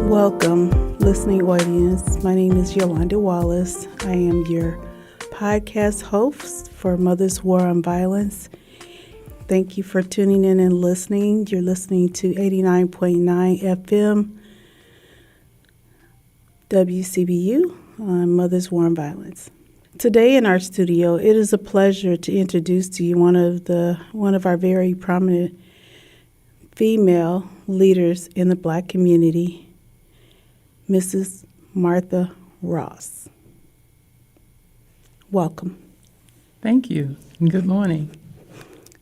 Welcome, listening audience. My name is Yolanda Wallace. I am your podcast host for Mother's War on Violence. Thank you for tuning in and listening. You're listening to 89.9 FM WCBU on Mother's War on Violence. Today in our studio, it is a pleasure to introduce to you one of our very prominent female leaders in the Black community, Mrs. Martha Ross. Welcome. Thank you, and good morning.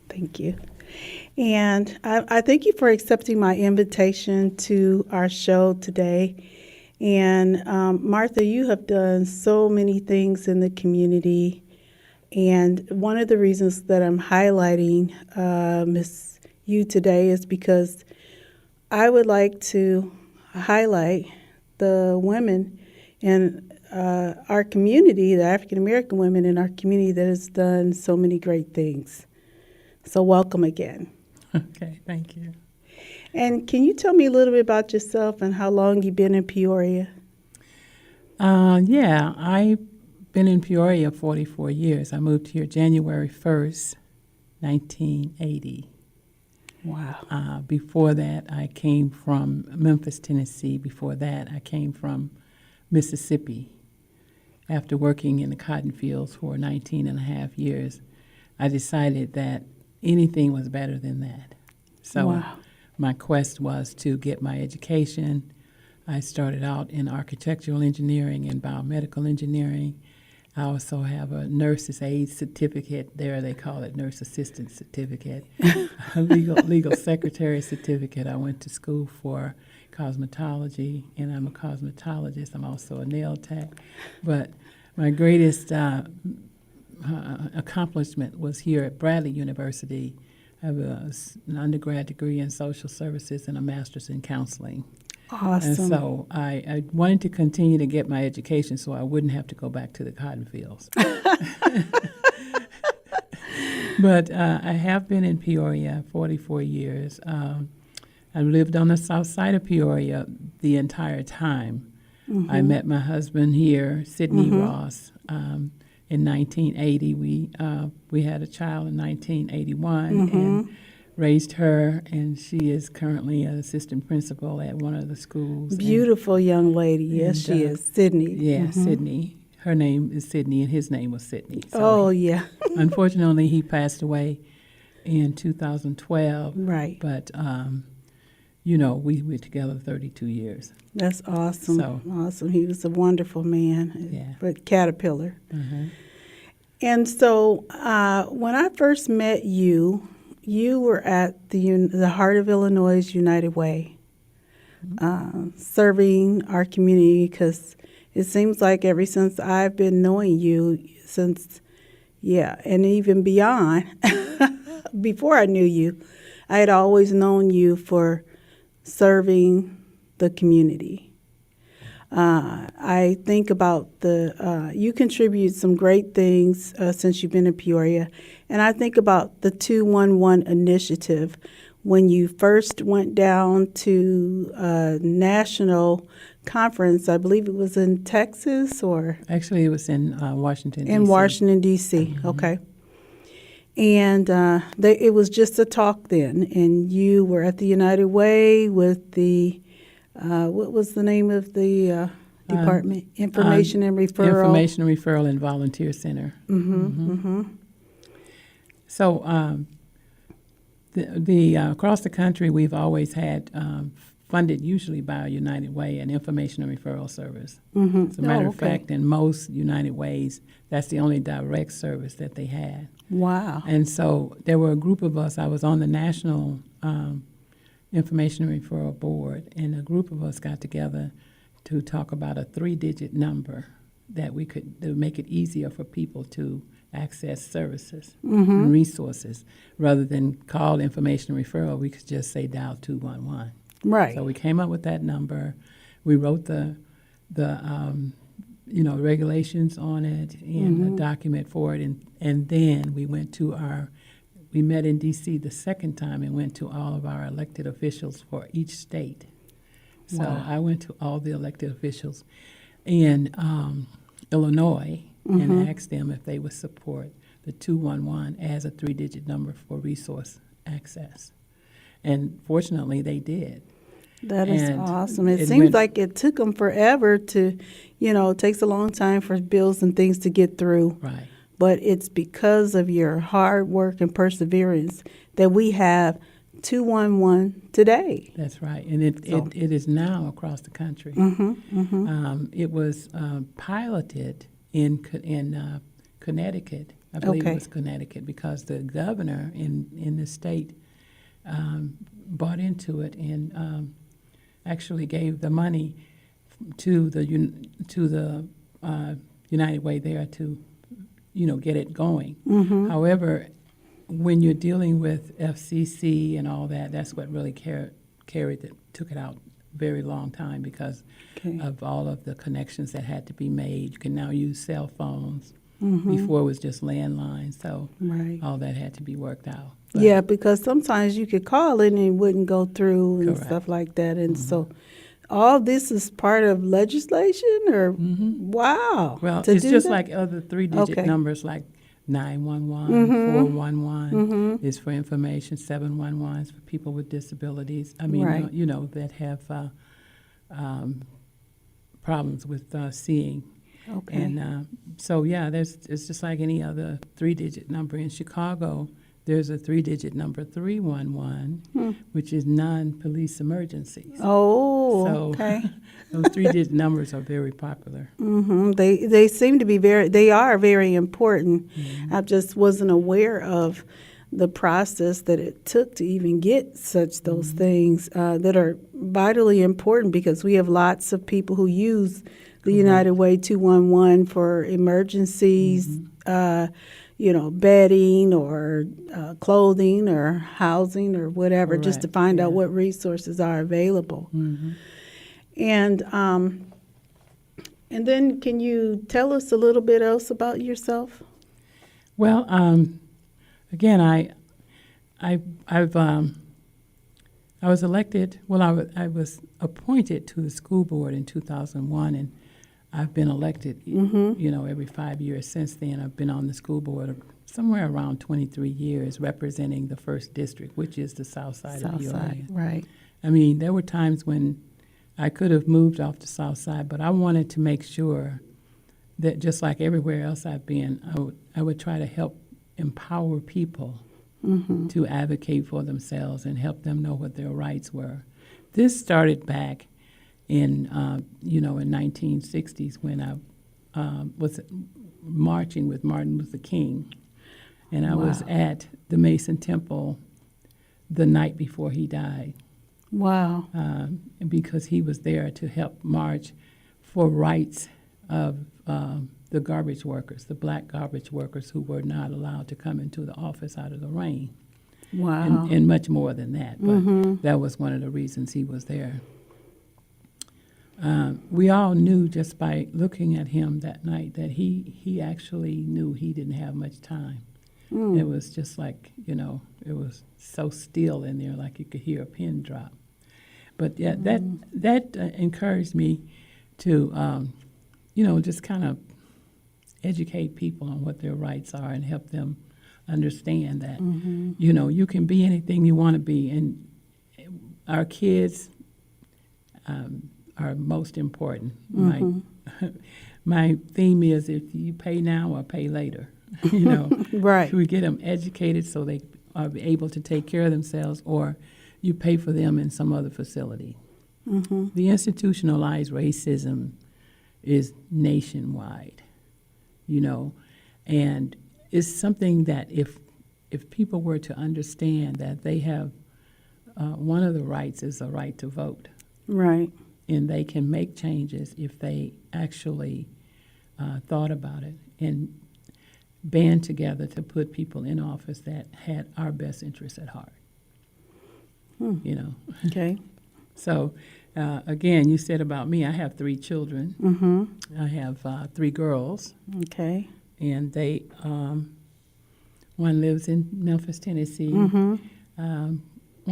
Thank you. And I thank you for accepting my invitation to our show today. And Martha, you have done so many things in the community. And one of the reasons that I'm highlighting you today is because I would like to highlight the women in our community, the African American women in our community that has done so many great things. So welcome again. Okay, thank you. And can you tell me a little bit about yourself and how long you've been in Peoria? Yeah, I've been in Peoria 44 years. I moved here January 1st, 1980. Wow. Before that, I came from Memphis, Tennessee. Before that, I came from Mississippi. After working in the cotton fields for 19 and a half years, I decided that anything was better than that. So wow. My quest was to get my education. I started out in architectural engineering and biomedical engineering. I also have a nurse's aide certificate there. They call it nurse assistant certificate, a legal secretary certificate. I went to school for cosmetology, and I'm a cosmetologist. I'm also a nail tech. But my greatest accomplishment was here at Bradley University. I have an undergrad degree in social services and a master's in counseling. Awesome. And so I wanted to continue to get my education so I wouldn't have to go back to the cotton fields. But I have been in Peoria 44 years. I've lived on the south side of Peoria the entire time. Mm-hmm. I met my husband here, Sidney Ross, in 1980. We had a child in 1981 and raised her, and she is currently an assistant principal at one of the schools. Beautiful young lady. Yes, she is. Sydney. Yeah, Sydney. Her name is Sydney, and his name was Sydney. So yeah. Unfortunately, he passed away in 2012. Right. But, we were together 32 years. That's awesome. Awesome. He was a wonderful man. But Caterpillar. Mm-hmm. And so when I first met you, you were at the Heart of Illinois United Way, serving our community, because it seems like ever since I've been knowing you, and even beyond, before I knew you, I had always known you for serving the community. I think about you contribute some great things since you've been in Peoria, and I think about the 211 initiative when you first went down to a national conference. I believe it was in Texas, or actually it was in Washington, D.C. In Washington, D.C. Mm-hmm. Okay. And it was just a talk then, and you were at the United Way with the what was the name of the department? Information and Referral. Information and Referral and Volunteer Center. Mm-hmm. Mm-hmm. So the across the country, we've always had funded usually by United Way an information and referral service. Mm-hmm. As a matter of fact, in most United Ways, that's the only direct service that they had. Wow. And so there were a group of us. I was on the National Information and Referral Board, and a group of us got together to talk about a 3-digit number that would make it easier for people to access services and resources. Rather than call information and referral, we could just say dial 211. Right. So we came up with that number. We wrote the regulations on it and a document for it, and then we went to we met in D.C. the second time and went to all of our elected officials for each state. So Wow. I went to all the elected officials in Illinois and asked them if they would support the 211 as a 3-digit number for resource access. And fortunately, they did. That is And awesome. It it seems went- like it took them forever to, it takes a long time for bills and things to get through. Right. But it's because of your hard work and perseverance that we have 211 today. That's right. And it is now across the country. It was piloted in Connecticut. I believe Okay. it was Connecticut because the governor in the state bought into it and actually gave the money to the United Way there to, get it going. However, when you're dealing with FCC and all that, that's what really took it out very long time because Okay. of all of the connections that had to be made. You can now use cell phones. Before it was just landlines, so Right. all that had to be worked out. But Yeah, because sometimes you could call it and it wouldn't go through and Correct. stuff like that. And so all this is part of legislation or wow. Well, to it's do just that? like other 3-digit Okay. numbers like 911, 411 is for information, 711 is for people with disabilities. I mean, Right. that have problems with seeing. Okay. And so, yeah, it's just like any other 3-digit number. In Chicago, there's a 3-digit number, 311, which is non-police emergencies. Oh, So okay. those 3-digit numbers are very popular. They seem to be they are very important. I just wasn't aware of the process that it took to even get those things that are vitally important because we have lots of people who use the United Way 211 for emergencies, bedding or clothing or housing or whatever, just to Correct, find out yeah. what resources are available. And then can you tell us a little bit else about yourself? Well, again, I was elected. Well, I was appointed to the school board in 2001, and I've been elected, every 5 years since then. I've been on the school board somewhere around 23 years, representing the first district, which is the south side of Peoria. Southside, right. I mean, there were times when I could have moved off the south side, but I wanted to make sure that just like everywhere else I've been, I would try to help empower people to advocate for themselves and help them know what their rights were. This started back in 1960s when I was marching with Martin Luther King, and I was Wow. at the Mason Temple the night before he died. Wow. Because he was there to help march for rights of the garbage workers, the black garbage workers who were not allowed to come into the office out of the rain, Wow. and much more than that. But that was one of the reasons he was there. We all knew just by looking at him that night that he actually knew he didn't have much time. It was just like, it was so still in there, like you could hear a pin drop. But yeah, that encouraged me to, just kind of educate people on what their rights are and help them understand that, you can be anything you want to be. And our kids are most important. My theme is if you pay now or pay later, Right. we get them educated so they are able to take care of themselves, or you pay for them in some other facility. The institutionalized racism is nationwide, and it's something that if people were to understand that they have one of the rights is a right to vote, Right. and they can make changes if they actually thought about it and band together to put people in office that had our best interests at heart. Okay. So, again, you said about me, I have 3 children. I have 3 girls, Okay. and they, one lives in Memphis, Tennessee. One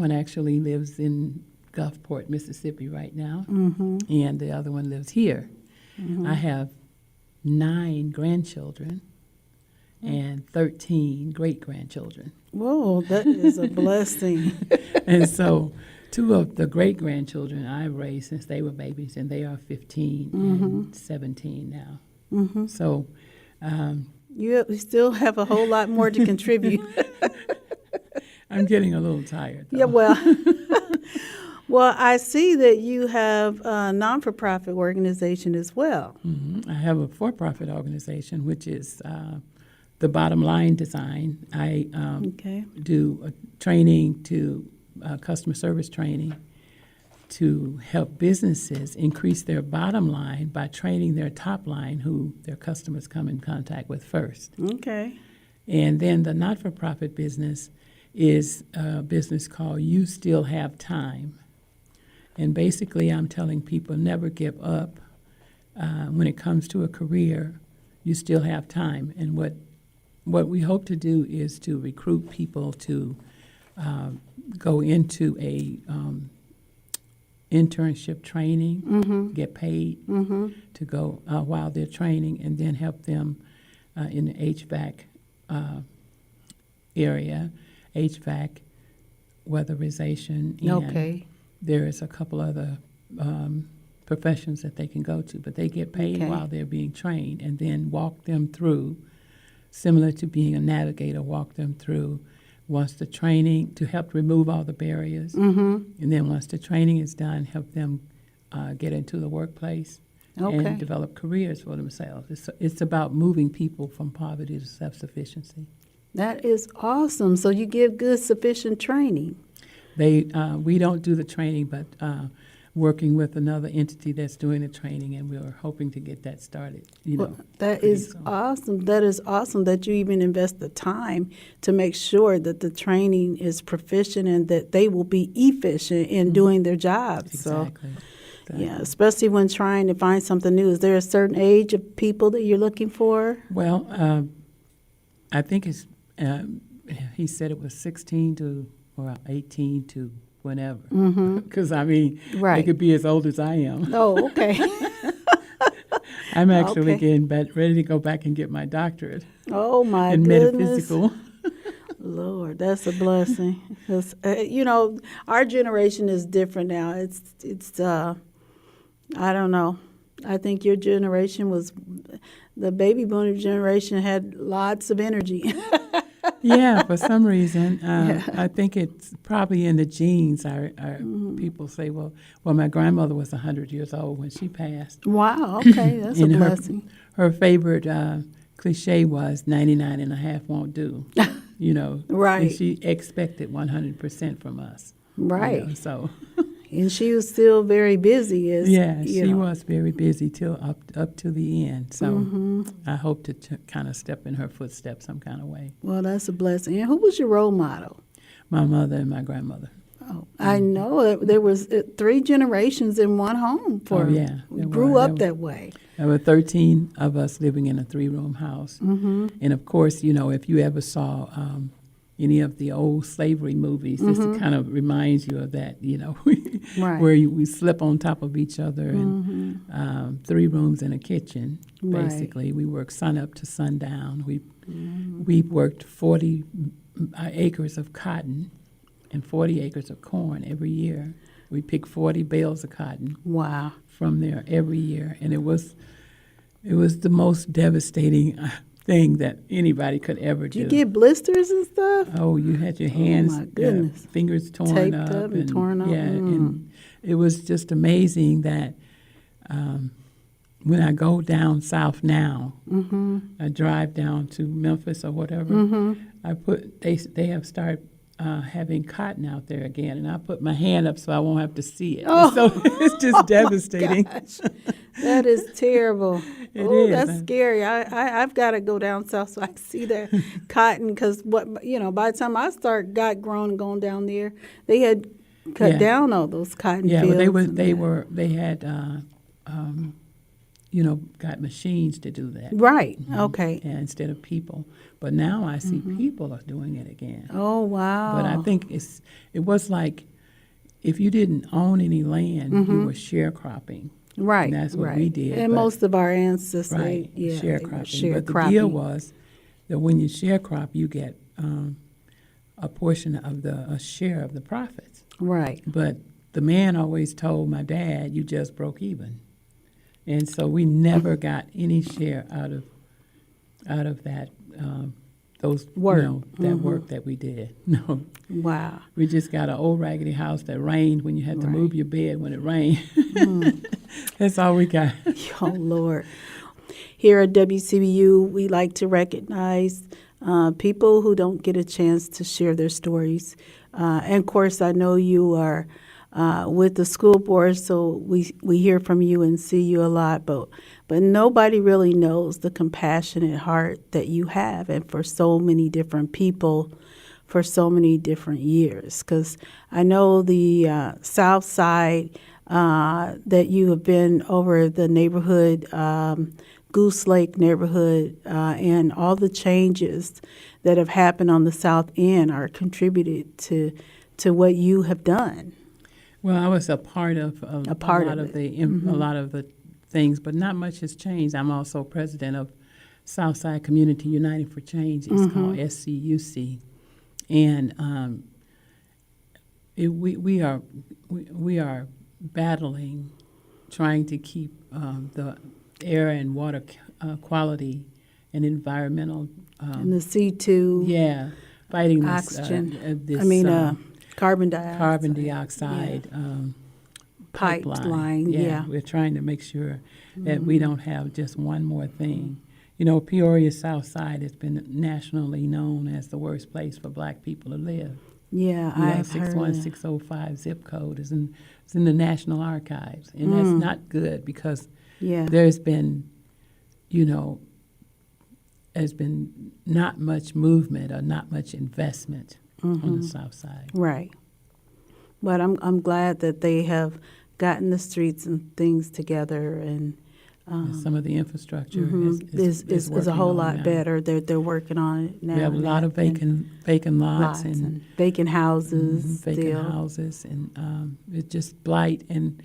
actually lives in Gulfport, Mississippi right now, Mm-hmm. and the other one lives here. I have 9 grandchildren and 13 great-grandchildren. Whoa, that is a blessing. And so 2 of the great-grandchildren I've raised since they were babies, and they are 15 and 17 now. Mm-hmm. So You still have a whole lot more to contribute. I'm getting a little tired, though. Yeah, well, I see that you have a non-for-profit organization as well. I have a for-profit organization, which is the Bottom Line Design. I Okay. do a training to customer service training to help businesses increase their bottom line by training their top line, who their customers come in contact with first. Okay. And then the not-for-profit business is a business called You Still Have Time. And basically, I'm telling people never give up. When it comes to a career, you still have time. And what we hope to do is to recruit people to go into a internship training, get paid to go while they're training, and then help them in the HVAC area, HVAC, weatherization, and Okay. there is a couple other professions that they can go to, but they get paid Okay. while they're being trained, and then walk them through, similar to being a navigator, walk them through once the training, to help remove all the barriers, and then once the training is done, help them get into the workplace Okay. and develop careers for themselves. It's about moving people from poverty to self-sufficiency. That is awesome. So you give good, sufficient training. We don't do the training, but working with another entity that's doing the training, and we're hoping to get that started. Well, that pretty is soon. awesome. That is awesome that you even invest the time to make sure that the training is proficient and that they will be efficient in doing their jobs. Exactly. So, yeah, especially when trying to find something new. Is there a certain age of people that you're looking for? Well, I think it's. He said it was 16 to or 18 to whenever. Because I mean, Right. they could be as old as I am. Oh, okay. I'm actually Okay. getting ready to go back and get my doctorate Oh, my in goodness. metaphysical. Lord, that's a blessing. 'Cause, our generation is different now. It's I don't know. I think your generation the baby boomer generation had lots of energy. Yeah, for some reason, I think it's probably in the genes. Our people say, well, my grandmother was 100 years old when she passed. Wow, okay, that's a And blessing. her favorite cliche was 99 and a half won't do, Right. And she expected 100% from us. Right. So, And she was still very busy. yeah, she was very busy till up to the end. So I hope to kind of step in her footsteps some kind of way. Well, that's a blessing. And who was your role model? My mother and my grandmother. Oh, I know that there was 3 generations in one home. Yeah, We there grew were. up that way. There were 13 of us living in a 3-room house. And of course, if you ever saw any of the old slavery movies, this kind of reminds you of that, Right. where we slept on top of each other and 3 rooms and a kitchen, Right. basically. We worked sun up to sundown. We worked 40 acres of cotton and 40 acres of corn every year. We picked 40 bales of cotton Wow. from there every year, and it was the most devastating thing that anybody could ever do. Did you get blisters and stuff? Oh, you had your hands, my goodness. fingers torn Taped up, up and torn up. Yeah, and it was just amazing that when I go down south now, I drive down to Memphis or whatever. They have started having cotton out there again, and I put my hand up so I won't have to see it. Oh. So it's just devastating. Gosh, that is terrible. It Ooh, is. That's scary. I've got to go down south so I can see that cotton because by the time I got grown and going down there, they had cut Yeah. down all those cotton Yeah, fields. but they had got machines to do that. Right. Okay. Yeah, instead of people. But now I see people are doing it again. Oh wow. But I think it was like if you didn't own any land, you were sharecropping. Right. And that's what right. we did. And but- most of our ancestors, right, they were sharecropping. But the deal was that when you sharecrop, you get a portion of a share of the profits. Right. But the man always told my dad, "You just broke even," and so we never got any share out of that those Work. work that we did. No, Wow. we just got an old raggedy house that rained when you had to Right. move your bed when it rained. That's all we got. Oh, Lord. Here at WCBU, we like to recognize people who don't get a chance to share their stories. And, of course, I know you are with the school board, so we hear from you and see you a lot, but nobody really knows the compassionate heart that you have, and for so many different people for so many different years. Because I know the South Side that you have been over the neighborhood, Goose Lake neighborhood, and all the changes that have happened on the South End are contributed to what you have done. Well, I was a part of a lot of the things, but not much has changed. I'm also president of Southside Community United for Change. It's called SCUC, and we are battling, trying to keep the air and water quality and environmental. And the C2. Yeah, fighting this. Oxygen. Carbon dioxide. Carbon dioxide pipeline. Yeah. We're trying to make sure that we don't have just one more thing. You know, Peoria Southside has been nationally known as the worst place for Black people to live. Yeah, I've heard 61605 zip code is in the National Archives, and that's not good because there's been, has been not much movement or not much investment on the South Side. Right. But I'm glad that they have gotten the streets and things together, and some of the infrastructure is a whole lot better. They're working on it now. We have a lot of vacant lots and vacant houses. Houses, and it's just blight, and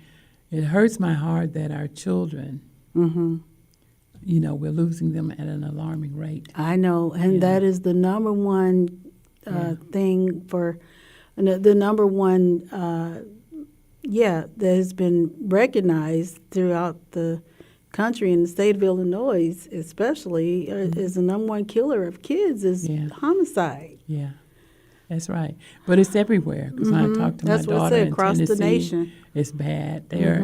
it hurts my heart that our children, we're losing them at an alarming rate. I know, and that is the number one thing for the number one, that has been recognized throughout the country, in the state of Illinois especially, is the number one killer of kids is homicide. Yeah, that's right. But it's everywhere, because when I talk to my daughter in across Tennessee, the nation. It's bad. There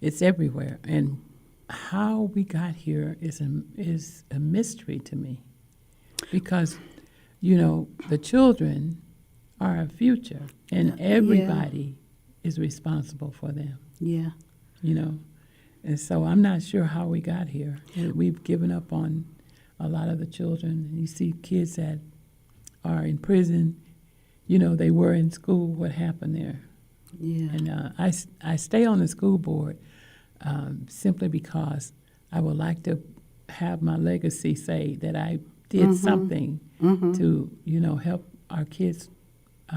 it's everywhere. And how we got here is a mystery to me, because the children are our future, and everybody is responsible for them. Yeah. And so I'm not sure how we got here. We've given up on a lot of the children. You see kids that are in prison, they were in school. What happened there? Yeah. And I stay on the school board simply because I would like to have my legacy say that I did something to, help our kids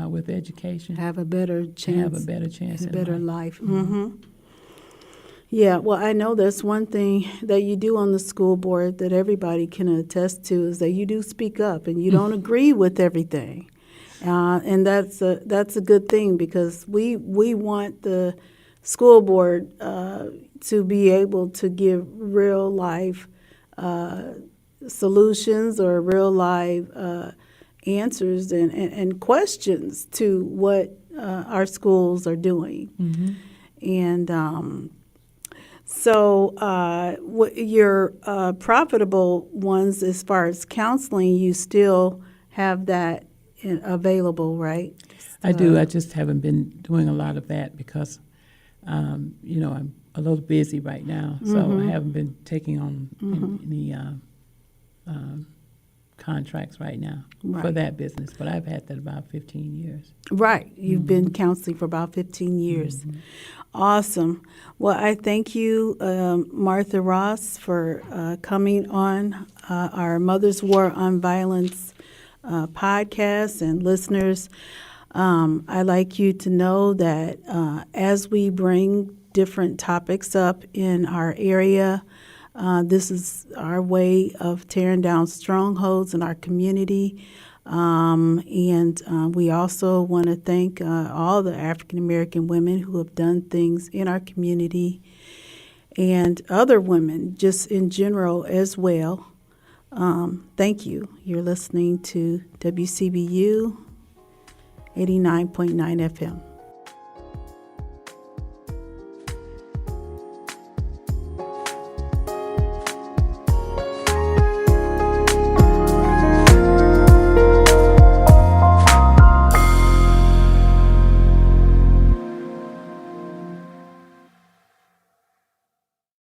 with education. Have a better chance. Have a better chance. A better life. Yeah, well, I know that's one thing that you do on the school board that everybody can attest to, is that you do speak up and you don't agree with everything. And that's a good thing, because we want the school board to be able to give real life solutions or real life answers and questions to what our schools are doing. And so your profitable ones, as far as counseling, you still have that available, right? I do. I just haven't been doing a lot of that because, I'm a little busy right now, so I haven't been taking on any contracts right now for that business. But I've had that about 15 years. Right. You've been counseling for about 15 years. Awesome. Well, I thank you, Martha Ross, for coming on our Mother's War on Violence podcast. And listeners, I'd like you to know that as we bring different topics up in our area, this is our way of tearing down strongholds in our community. And we also want to thank all the African American women who have done things in our community and other women just in general as well. Thank you. You're listening to WCBU 89.9 FM.